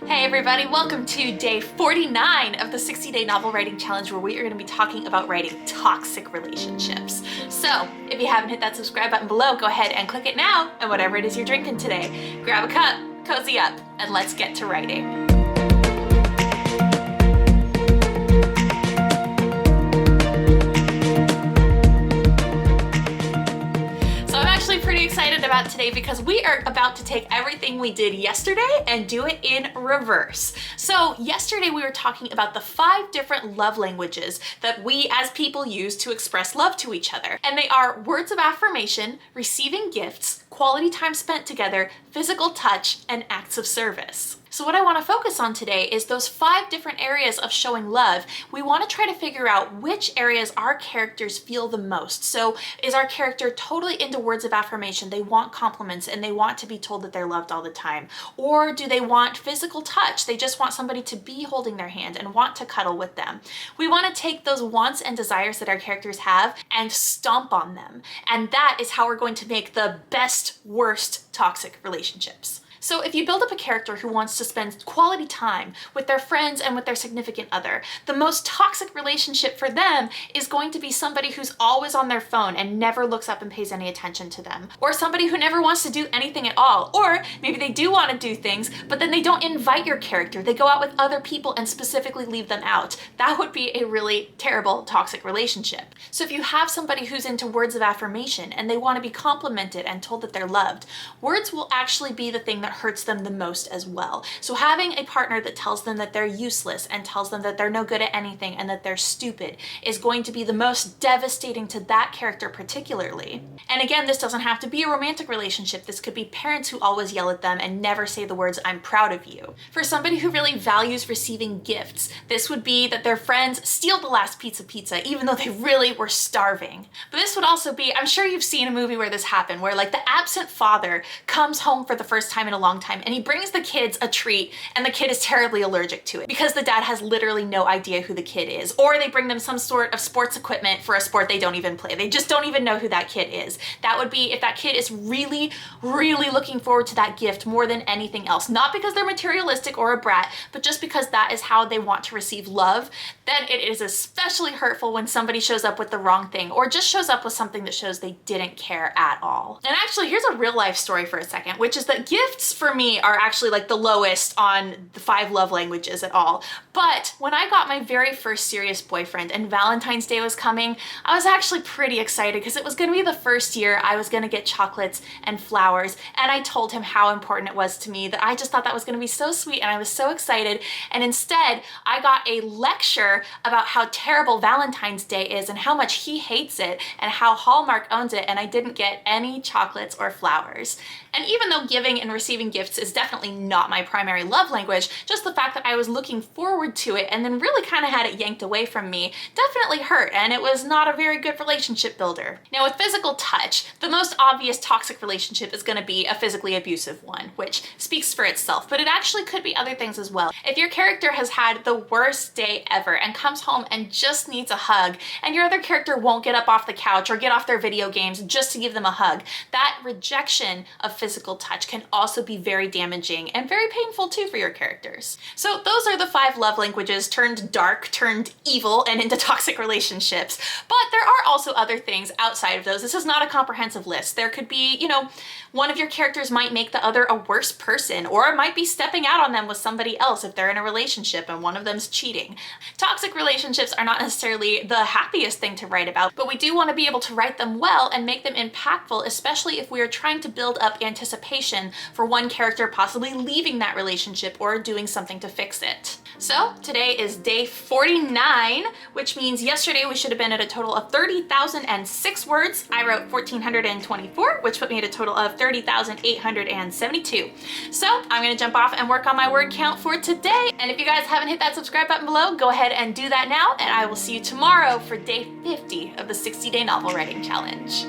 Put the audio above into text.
Hey everybody, welcome to day 49 of the 60-day novel writing challenge, where we are going to be talking about writing toxic relationships. So if you haven't hit that subscribe button below, go ahead and click it now, and whatever it is you're drinking today, grab a cup, cozy up, and let's get to writing. Pretty excited about today because we are about to take everything we did yesterday and do it in reverse. So yesterday we were talking about the 5 different love languages that we as people use to express love to each other. And they are words of affirmation, receiving gifts, quality time spent together, physical touch, and acts of service. So what I want to focus on today is those 5 different areas of showing love. We want to try to figure out which areas our characters feel the most. So is our character totally into words of affirmation? They want compliments and they want to be told that they're loved all the time. Or do they want physical touch? They just want somebody to be holding their hand and want to cuddle with them. We want to take those wants and desires that our characters have and stomp on them. And that is how we're going to make the best, worst toxic relationships. So if you build up a character who wants to spend quality time with their friends and with their significant other, the most toxic relationship for them is going to be somebody who's always on their phone and never looks up and pays any attention to them. Or somebody who never wants to do anything at all. Or maybe they do want to do things, but then they don't invite your character. They go out with other people and specifically leave them out. That would be a really terrible toxic relationship. So if you have somebody who's into words of affirmation and they want to be complimented and told that they're loved, words will actually be the thing that hurts them the most as well. So having a partner that tells them that they're useless and tells them that they're no good at anything and that they're stupid is going to be the most devastating to that character particularly. And again, this doesn't have to be a romantic relationship. This could be parents who always yell at them and never say the words, "I'm proud of you." For somebody who really values receiving gifts, this would be that their friends steal the last piece of pizza even though they really were starving. But this would also be, I'm sure you've seen a movie where this happened, where like the absent father comes home for the first time in a long time and he brings the kids a treat and the kid is terribly allergic to it because the dad has literally no idea who the kid is. Or they bring them some sort of sports equipment for a sport they don't even play. They just don't even know who that kid is. That would be if that kid is really, really looking forward to that gift more than anything else. Not because they're materialistic or a brat, but just because that is how they want to receive love. Then it is especially hurtful when somebody shows up with the wrong thing or just shows up with something that shows they didn't care at all. And actually, here's a real life story for a second, which is that gifts for me are actually like the lowest on the 5 love languages at all. But when I got my very first serious boyfriend and Valentine's Day was coming, I was actually pretty excited because it was going to be the first year I was going to get chocolates and flowers. And I told him how important it was to me, that I just thought that was going to be so sweet and I was so excited. And instead, I got a lecture about how terrible Valentine's Day is and how much he hates it and how Hallmark owns it, and I didn't get any chocolates or flowers. And even though giving and receiving gifts is definitely not my primary love language, just the fact that I was looking forward to it and then really kind of had it yanked away from me definitely hurt, and it was not a very good relationship builder. Now with physical touch, the most obvious toxic relationship is going to be a physically abusive one, which speaks for itself, but it actually could be other things as well. If your character has had the worst day ever and comes home and just needs a hug, and your other character won't get up off the couch or get off their video games just to give them a hug, that rejection of physical touch can also be very damaging and very painful too for your characters. So those are the 5 love languages turned dark, turned evil, and into toxic relationships. But there are also other things outside of those. This is not a comprehensive list. There could be, one of your characters might make the other a worse person, or might be stepping out on them with somebody else if they're in a relationship and one of them's cheating. Toxic relationships are not necessarily the happiest thing to write about, but we do want to be able to write them well and make them impactful, especially if we are trying to build up anticipation for one character possibly leaving that relationship or doing something to fix it. So today is day 49, which means yesterday we should have been at a total of 30,006 words. I wrote 1,424, which put me at a total of 30,872. So I'm gonna jump off and work on my word count for today. And if you guys haven't hit that subscribe button below, go ahead and do that now, and I will see you tomorrow for day 50 of the 60-day novel writing challenge.